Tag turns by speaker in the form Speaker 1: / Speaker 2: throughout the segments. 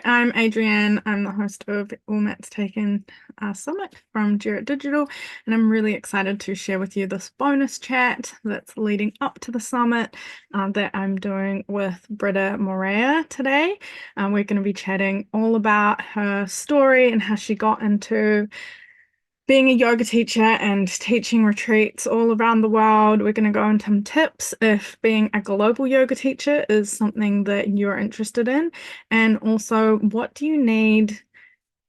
Speaker 1: I'm Adrianne. I'm the host of All Mats Taken Summit from Jerrett Digital, and I'm really excited to share with you this bonus chat that's leading up to the summit that I'm doing with Brytta Moreira today. We're going to be chatting all about her story and how she got into being a yoga teacher and teaching retreats all around the world. We're going to go into some tips if being a global yoga teacher is something that you're interested in. And also, what do you need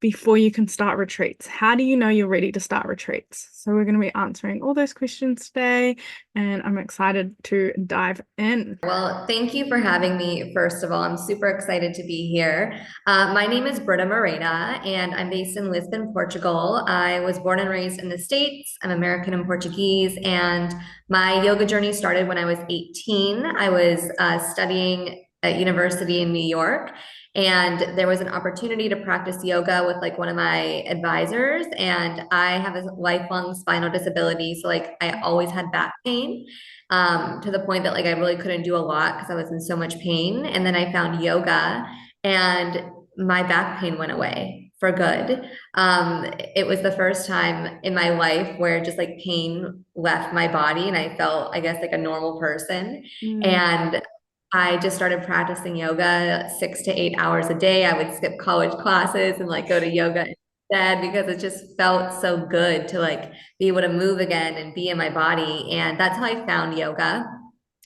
Speaker 1: before you can start retreats? How do you know you're ready to start retreats? So we're going to be answering all those questions today, and I'm excited to dive in.
Speaker 2: Well, thank you for having me. First of all, I'm super excited to be here. My name is Brytta Moreira, and I'm based in Lisbon, Portugal. I was born and raised in the States. I'm American and Portuguese, and my yoga journey started when I was 18. I was studying at university in New York, and there was an opportunity to practice yoga with like one of my advisors. And I have a lifelong spinal disability, so like I always had back pain to the point that like I really couldn't do a lot because I was in so much pain. And then I found yoga and my back pain went away for good. It was the first time in my life where just like pain left my body and I felt, I guess, like a normal person.
Speaker 1: Mm.
Speaker 2: And I just started practicing yoga 6 to 8 hours a day. I would skip college classes and like go to yoga instead because it just felt so good to like be able to move again and be in my body. And that's how I found yoga.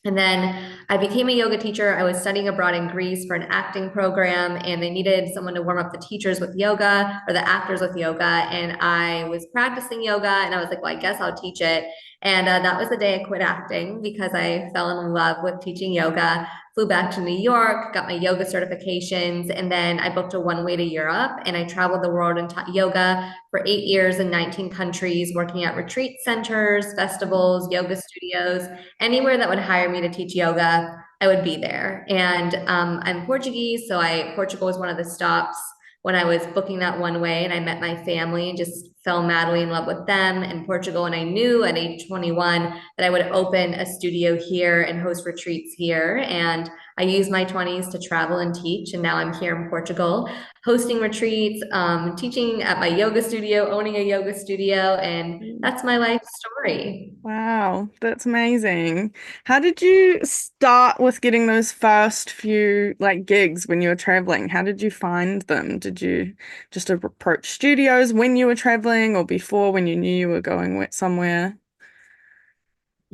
Speaker 2: And then I became a yoga teacher. I was studying abroad in Greece for an acting program, and they needed someone to warm up the teachers with yoga or the actors with yoga. And I was practicing yoga, and I was like, well, I guess I'll teach it. And that was the day I quit acting because I fell in love with teaching yoga. Flew back to New York, got my yoga certifications, and then I booked a one-way to Europe. And I traveled the world and taught yoga for 8 years in 19 countries, working at retreat centers, festivals, yoga studios, anywhere that would hire me to teach yoga, I would be there. And I'm Portuguese, so Portugal was one of the stops when I was booking that one way, and I met my family and just fell madly in love with them in Portugal. And I knew at age 21 that I would open a studio here and host retreats here. And I used my 20s to travel and teach, and now I'm here in Portugal hosting retreats, teaching at my yoga studio, owning a yoga studio, and that's my life story.
Speaker 1: Wow, that's amazing. How did you start with getting those first few like gigs when you were traveling? How did you find them? Did you just approach studios when you were traveling or before when you knew you were going somewhere?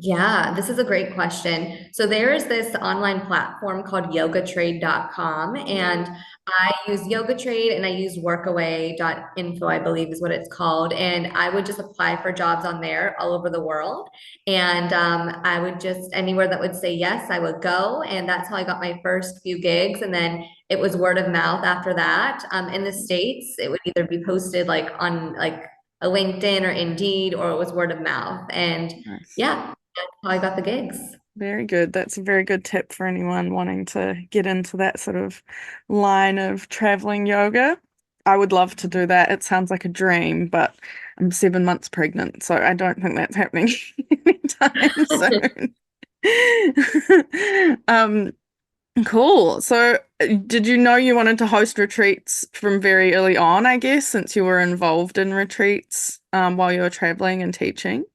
Speaker 2: Yeah, this is a great question. So there is this online platform called yogatrade.com, and I use YogaTrade and I use workaway.info, I believe is what it's called. And I would just apply for jobs on there all over the world. And I would just, anywhere that would say yes, I would go. And that's how I got my first few gigs. And then it was word of mouth after that. In the States, it would either be posted like on like a LinkedIn or Indeed, or it was word of mouth. And
Speaker 1: Nice.
Speaker 2: yeah, that's how I got the gigs.
Speaker 1: Very good. That's a very good tip for anyone wanting to get into that sort of line of traveling yoga. I would love to do that. It sounds like a dream, but I'm 7 months pregnant, so I don't think that's happening anytime soon. Um, cool. So, did you know you wanted to host retreats from very early on, I guess, since you were involved in retreats, while you were traveling and teaching?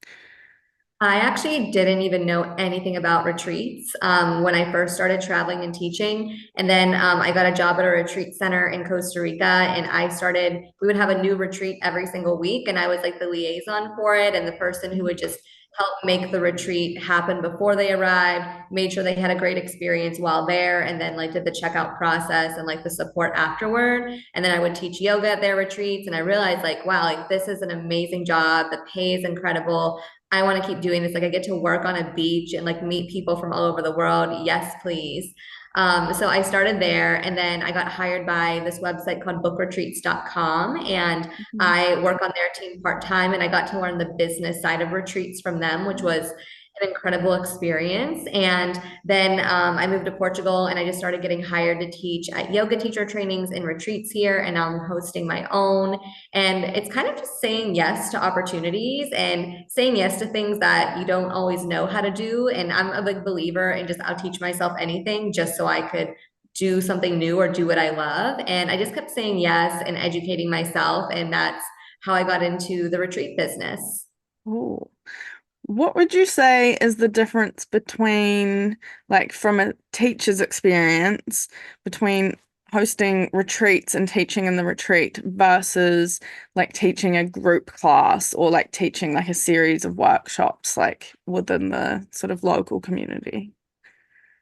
Speaker 2: I actually didn't even know anything about retreats when I first started traveling and teaching. And then I got a job at a retreat center in Costa Rica, and we would have a new retreat every single week. And I was like the liaison for it and the person who would just help make the retreat happen before they arrived, made sure they had a great experience while there, and then like did the checkout process and like the support afterward. And then I would teach yoga at their retreats. And I realized like, wow, like this is an amazing job. The pay is incredible. I want to keep doing this. Like I get to work on a beach and like meet people from all over the world. Yes, please. So I started there, and then I got hired by this website called bookretreats.com, and
Speaker 1: Mhm.
Speaker 2: I work on their team part-time, and I got to learn the business side of retreats from them, which was an incredible experience. And then I moved to Portugal, and I just started getting hired to teach at yoga teacher trainings and retreats here. And now I'm hosting my own. And it's kind of just saying yes to opportunities and saying yes to things that you don't always know how to do. And I'm a big believer in just I'll teach myself anything just so I could do something new or do what I love. And I just kept saying yes and educating myself. And that's how I got into the retreat business.
Speaker 1: Oh. What would you say is the difference between, like, from a teacher's experience, between hosting retreats and teaching in the retreat versus like teaching a group class or like teaching like a series of workshops like within the sort of local community?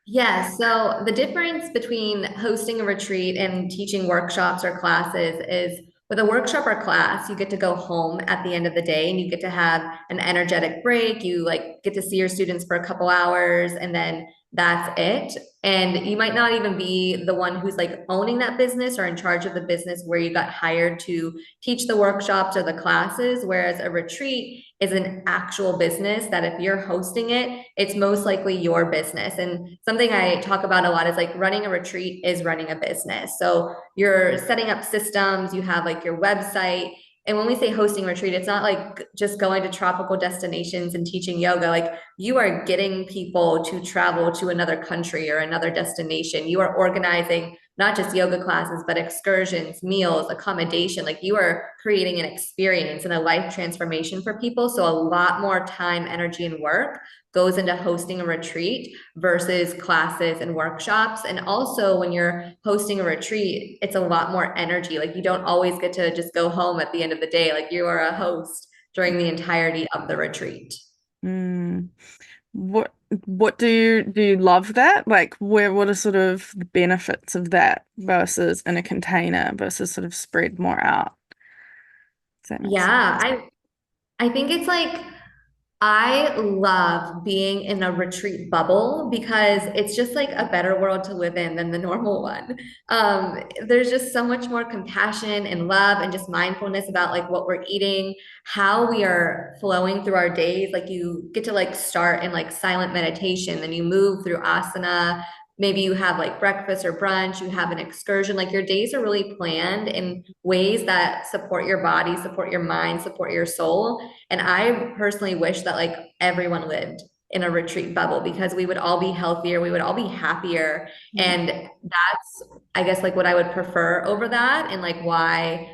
Speaker 2: Yeah, so the difference between hosting a retreat and teaching workshops or classes is with a workshop or class, you get to go home at the end of the day and you get to have an energetic break. You like get to see your students for a couple hours and then that's it. And you might not even be the one who's like owning that business or in charge of the business where you got hired to teach the workshops or the classes, whereas a retreat is an actual business that if you're hosting it, it's most likely your business. And something I talk about a lot is like running a retreat is running a business. So you're setting up systems, you have like your website. And when we say hosting retreat, it's not like just going to tropical destinations and teaching yoga. Like you are getting people to travel to another country or another destination. You are organizing not just yoga classes, but excursions, meals, accommodation. Like you are creating an experience and a life transformation for people. So a lot more time, energy, and work goes into hosting a retreat versus classes and workshops. And also, when you're hosting a retreat, it's a lot more energy. Like you don't always get to just go home at the end of the day. Like you are a host during the entirety of the retreat.
Speaker 1: Mm. What what do you love that? Like what are sort of the benefits of that versus in a container versus sort of spread more out? Does that make sense?
Speaker 2: Yeah, I think it's like I love being in a retreat bubble because it's just like a better world to live in than the normal one. There's just so much more compassion and love and just mindfulness about like what we're eating, how we are flowing through our days. Like you get to like start in like silent meditation, then you move through asana. Maybe you have like breakfast or brunch, you have an excursion. Like your days are really planned in ways that support your body, support your mind, support your soul. And I personally wish that like everyone lived in a retreat bubble because we would all be healthier, we would all be happier.
Speaker 1: Mm.
Speaker 2: And that's, I guess, like what I would prefer over that and like why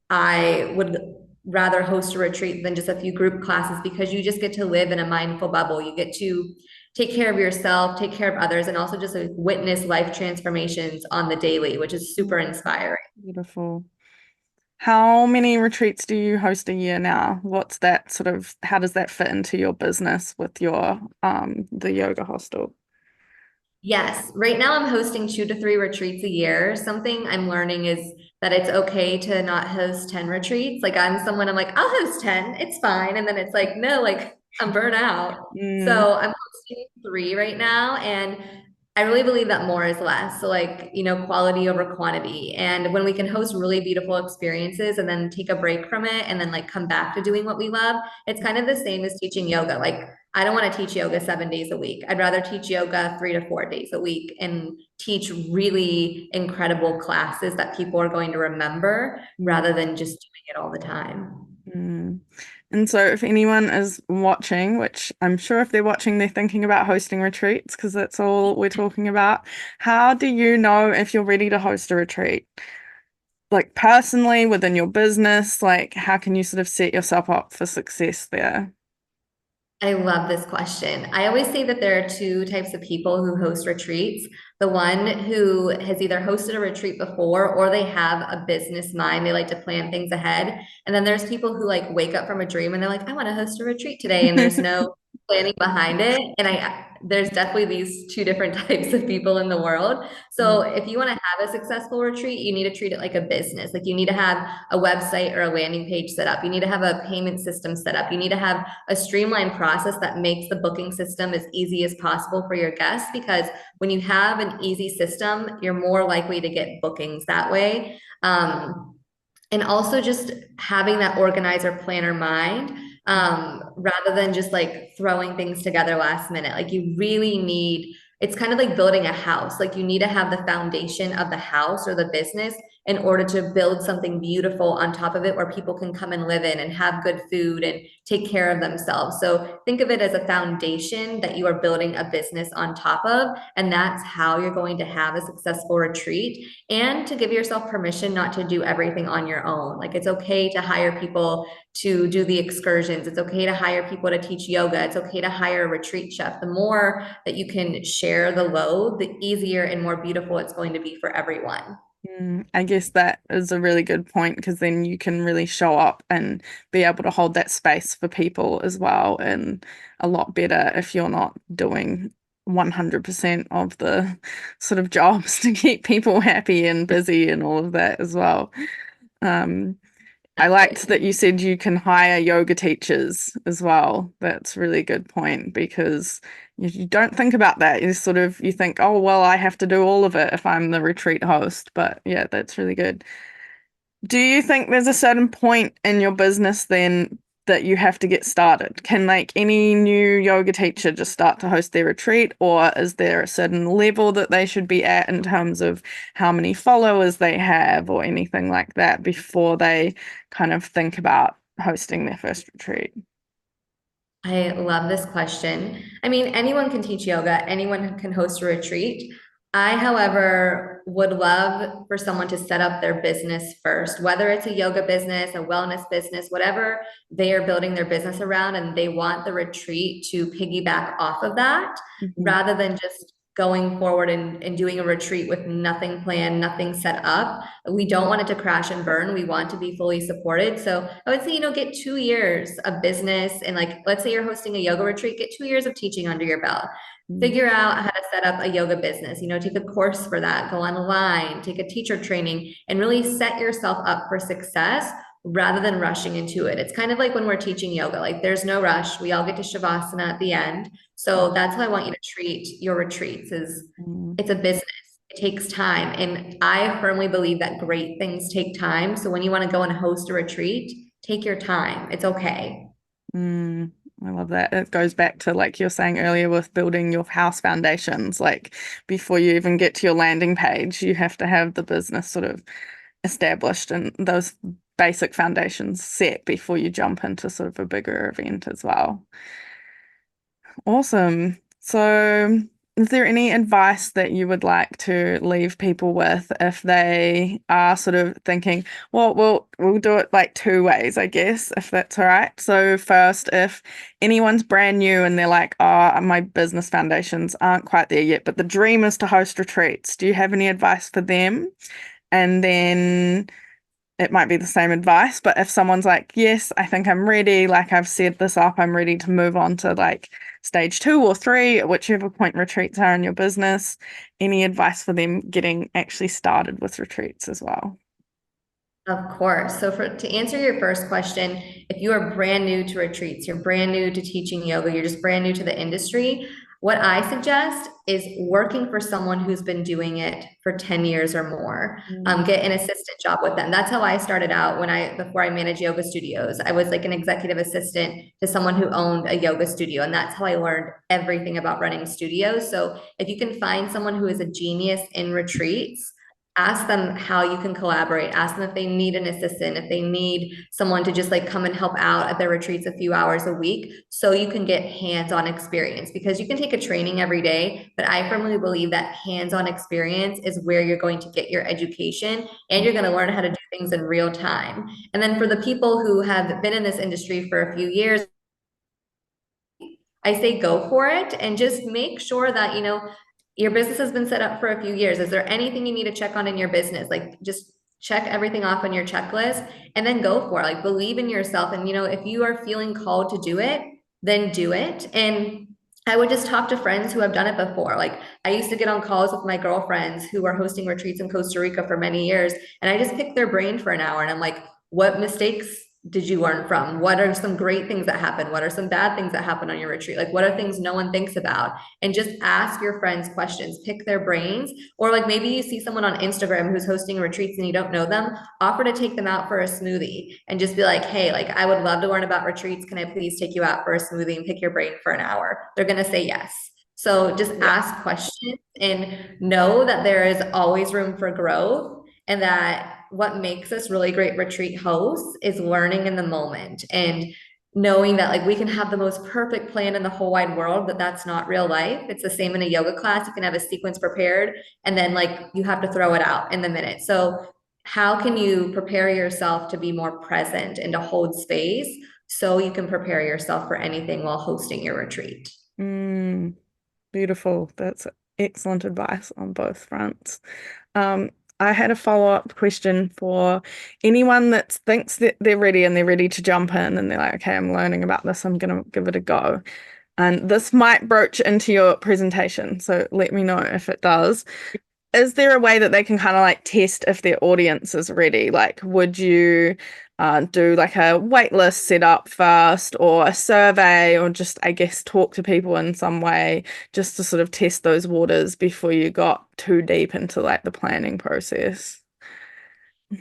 Speaker 2: I would rather host a retreat than just a few group classes because you just get to live in a mindful bubble. You get to take care of yourself, take care of others, and also just like witness life transformations on the daily, which is super inspiring.
Speaker 1: Beautiful. How many retreats do you host a year now? What's that sort of, how does that fit into your business with your the yoga hostel?
Speaker 2: Yes, right now I'm hosting 2 to 3 retreats a year. Something I'm learning is that it's okay to not host 10 retreats. Like I'm someone, I'm like, I'll host 10, it's fine. And then it's like, no, like I'm burnt out.
Speaker 1: Mm,
Speaker 2: So I'm hosting 3 right now. And I really believe that more is less. So like, quality over quantity. And when we can host really beautiful experiences and then take a break from it and then like come back to doing what we love, it's kind of the same as teaching yoga. Like I don't want to teach yoga 7 days a week. I'd rather teach yoga 3 to 4 days a week and teach really incredible classes that people are going to remember
Speaker 1: mm,
Speaker 2: rather than just doing it all the time.
Speaker 1: mm. And so if anyone is watching, which I'm sure if they're watching, they're thinking about hosting retreats because that's all we're talking about. How do you know if you're ready to host a retreat? Like personally, within your business, like how can you sort of set yourself up for success there?
Speaker 2: I love this question. I always say that there are 2 types of people who host retreats. The one who has either hosted a retreat before or they have a business mind. They like to plan things ahead. And then there's people who like wake up from a dream and they're like, I want to host a retreat today. And there's no planning behind it. And there's definitely these 2 different types of people in the world. So
Speaker 1: Mm,
Speaker 2: if you want to have a successful retreat, you need to treat it like a business. Like you need to have a website or a landing page set up. You need to have a payment system set up. You need to have a streamlined process that makes the booking system as easy as possible for your guests because when you have an easy system, you're more likely to get bookings that way. And also just having that organizer planner mind rather than just like throwing things together last minute. Like you really need, it's kind of like building a house. Like you need to have the foundation of the house or the business in order to build something beautiful on top of it where people can come and live in and have good food and take care of themselves. So think of it as a foundation that you are building a business on top of, and that's how you're going to have a successful retreat. And to give yourself permission not to do everything on your own. Like it's okay to hire people to do the excursions. It's okay to hire people to teach yoga. It's okay to hire a retreat chef. The more that you can share the load, the easier and more beautiful it's going to be for everyone.
Speaker 1: I guess that is a really good point because then you can really show up and be able to hold that space for people as well, and a lot better if you're not doing 100% of the sort of jobs to keep people happy and busy and all of that as well. Um, I liked that you said you can hire yoga teachers as well. That's a really good point because you don't think about that. You think, oh, well, I have to do all of it if I'm the retreat host. But yeah, that's really good. Do you think there's a certain point in your business then that you have to get started? Can like any new yoga teacher just start to host their retreat, or is there a certain level that they should be at in terms of how many followers they have or anything like that before they kind of think about hosting their first retreat?
Speaker 2: I love this question. I mean, anyone can teach yoga, anyone can host a retreat. I, however, would love for someone to set up their business first, whether it's a yoga business, a wellness business, whatever they are building their business around, and they want the retreat to piggyback off of that
Speaker 1: Mhm.
Speaker 2: rather than just going forward and doing a retreat with nothing planned, nothing set up. We don't want it to crash and burn. We want to be fully supported. So I would say, get 2 years of business. And like, let's say you're hosting a yoga retreat, get 2 years of teaching under your belt.
Speaker 1: Mm.
Speaker 2: Figure out how to set up a yoga business, take a course for that, go online, take a teacher training, and really set yourself up for success rather than rushing into it. It's kind of like when we're teaching yoga, like there's no rush. We all get to Shavasana at the end. So that's how I want you to treat your retreats is
Speaker 1: Mm.
Speaker 2: it's a business. It takes time. And I firmly believe that great things take time. So when you want to go and host a retreat, take your time. It's okay.
Speaker 1: Mm, I love that. It goes back to like you're saying earlier with building your house foundations. Like before you even get to your landing page, you have to have the business sort of established and those basic foundations set before you jump into sort of a bigger event as well. Awesome. So, is there any advice that you would like to leave people with if they are sort of thinking, well, we'll do it like two ways, I guess, if that's all right. So, first, if anyone's brand new and they're like, oh, my business foundations aren't quite there yet, but the dream is to host retreats, do you have any advice for them? And then it might be the same advice, but if someone's like, yes, I think I'm ready, like I've set this up, I'm ready to move on to like stage 2 or 3, whichever point retreats are in your business, any advice for them getting actually started with retreats as well?
Speaker 2: Of course. So to answer your first question, if you are brand new to retreats, you're brand new to teaching yoga, you're just brand new to the industry, what I suggest is working for someone who's been doing it for 10 years or more.
Speaker 1: Mm.
Speaker 2: Get an assistant job with them. That's how I started out before I managed yoga studios. I was like an executive assistant to someone who owned a yoga studio. And that's how I learned everything about running studios. So if you can find someone who is a genius in retreats, ask them how you can collaborate, ask them if they need an assistant, if they need someone to just like come and help out at their retreats a few hours a week so you can get hands-on experience, because you can take a training every day, but I firmly believe that hands-on experience is where you're going to get your education and you're going to learn how to do things in real time. And then for the people who have been in this industry for a few years, I say go for it and just make sure that, your business has been set up for a few years. Is there anything you need to check on in your business? Like just check everything off on your checklist and then go for it. Like believe in yourself. And, if you are feeling called to do it, then do it. And I would just talk to friends who have done it before. Like I used to get on calls with my girlfriends who were hosting retreats in Costa Rica for many years. And I just picked their brain for an hour and I'm like, what mistakes did you learn from? What are some great things that happen? What are some bad things that happen on your retreat? Like, what are things no one thinks about? And just ask your friends questions, pick their brains. Or like maybe you see someone on Instagram who's hosting retreats and you don't know them, offer to take them out for a smoothie and just be like, hey, like I would love to learn about retreats. Can I please take you out for a smoothie and pick your brain for an hour? They're going to say yes. So just
Speaker 1: Yeah.
Speaker 2: ask questions and know that there is always room for growth. and that what makes us really great retreat hosts is learning in the moment and knowing that like we can have the most perfect plan in the whole wide world, but that's not real life. It's the same in a yoga class. You can have a sequence prepared and then like you have to throw it out in the minute. So how can you prepare yourself to be more present and to hold space so you can prepare yourself for anything while hosting your retreat?
Speaker 1: Mm, beautiful. That's excellent advice on both fronts. Um, I had a follow-up question for anyone that thinks that they're ready and they're ready to jump in and they're like, okay, I'm learning about this, I'm gonna give it a go. And this might broach into your presentation, so let me know if it does. Is there a way that they can kind of like test if their audience is ready? Like, would you do like a waitlist setup first or a survey or just, I guess, talk to people in some way just to sort of test those waters before you got too deep into like the planning process?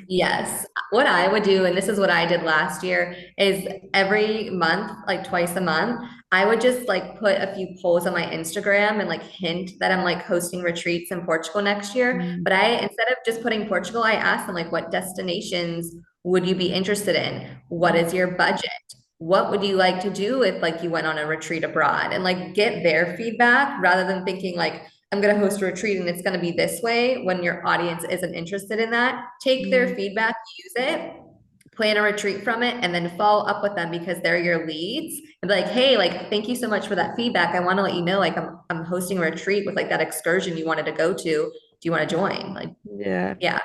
Speaker 2: Yes. What I would do, and this is what I did last year, is every month, like twice a month, I would just like put a few polls on my Instagram and like hint that I'm like hosting retreats in Portugal next year.
Speaker 1: Mm,
Speaker 2: But I, instead of just putting Portugal, I asked them like, what destinations would you be interested in? What is your budget? What would you like to do if like you went on a retreat abroad and like get their feedback rather than thinking like, I'm going to host a retreat and it's going to be this way when your audience isn't interested in that. Take their
Speaker 1: mm,
Speaker 2: feedback, use it, plan a retreat from it, and then follow up with them because they're your leads and be like, hey, like, thank you so much for that feedback. I want to let you know, like, I'm hosting a retreat with like that excursion you wanted to go to. Do you want to join? Like,
Speaker 1: yeah,
Speaker 2: yeah.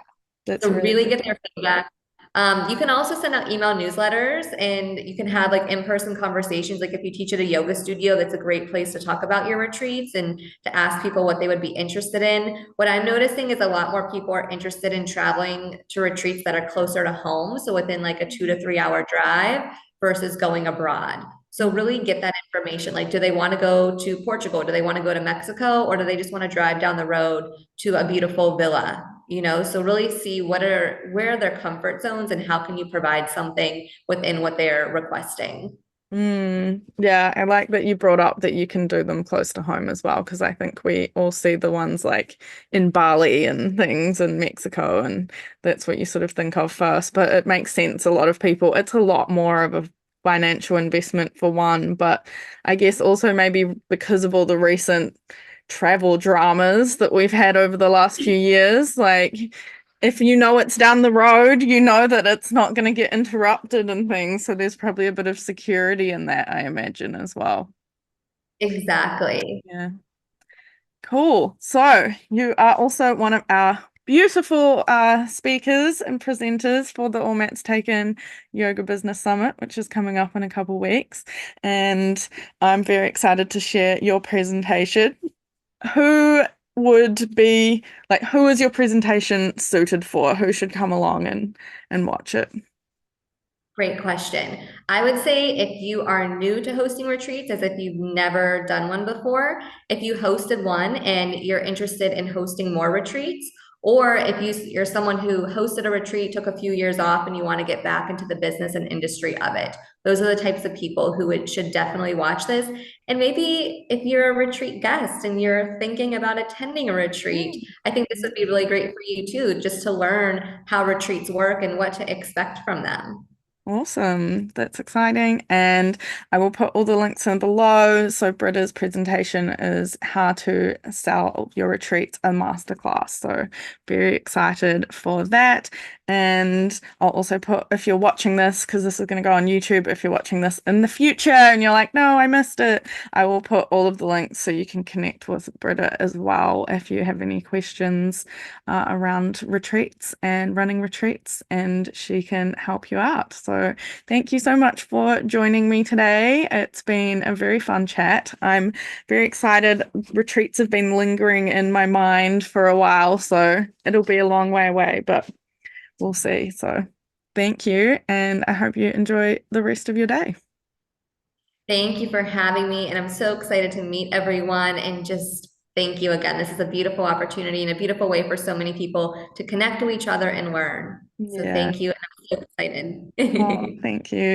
Speaker 1: that's
Speaker 2: So
Speaker 1: really
Speaker 2: really
Speaker 1: good.
Speaker 2: get their feedback. You can also send out email newsletters and you can have like in-person conversations. Like if you teach at a yoga studio, that's a great place to talk about your retreats and to ask people what they would be interested in. What I'm noticing is a lot more people are interested in traveling to retreats that are closer to home. So within like a 2 to 3 hour drive versus going abroad. So really get that information. Like, do they want to go to Portugal? Do they want to go to Mexico? Or do they just want to drive down the road to a beautiful villa? So really see where are their comfort zones and how can you provide something within what they're requesting.
Speaker 1: Yeah, I like that you brought up that you can do them close to home as well, because I think we all see the ones like in Bali and things in Mexico, and that's what you sort of think of first. But it makes sense. A lot of people, it's a lot more of a financial investment for one, but I guess also maybe because of all the recent travel dramas that we've had over the last few years, like if you know it's down the road, you know that it's not going to get interrupted and things. So there's probably a bit of security in that, I imagine, as well.
Speaker 2: Exactly.
Speaker 1: Yeah. Cool. So you are also one of our beautiful speakers and presenters for the All Mats Taken Yoga Business Summit, which is coming up in a couple weeks. And I'm very excited to share your presentation. Who would be like, who is your presentation suited for? Who should come along and watch it?
Speaker 2: Great question. I would say if you are new to hosting retreats, as if you've never done one before, if you hosted one and you're interested in hosting more retreats, or if you're someone who hosted a retreat, took a few years off, and you want to get back into the business and industry of it. Those are the types of people who should definitely watch this. And maybe if you're a retreat guest and you're thinking about attending a retreat, I think this would be really great for you too, just to learn how retreats work and what to expect from them.
Speaker 1: Awesome. That's exciting. And I will put all the links in below. So Britta's presentation is how to sell your retreats a masterclass. So very excited for that. And I'll also put, if you're watching this, because this is going to go on YouTube, if you're watching this in the future and you're like, no, I missed it, I will put all of the links so you can connect with Britta as well if you have any questions around retreats and running retreats, and she can help you out. So thank you so much for joining me today. It's been a very fun chat. I'm very excited. Retreats have been lingering in my mind for a while, so it'll be a long way away, but we'll see. So thank you, and I hope you enjoy the rest of your day.
Speaker 2: Thank you for having me. And I'm so excited to meet everyone and just thank you again. This is a beautiful opportunity and a beautiful way for so many people to connect to each other and learn. So
Speaker 1: Yeah.
Speaker 2: thank you. And I'm so
Speaker 1: Oh,
Speaker 2: excited.
Speaker 1: thank you.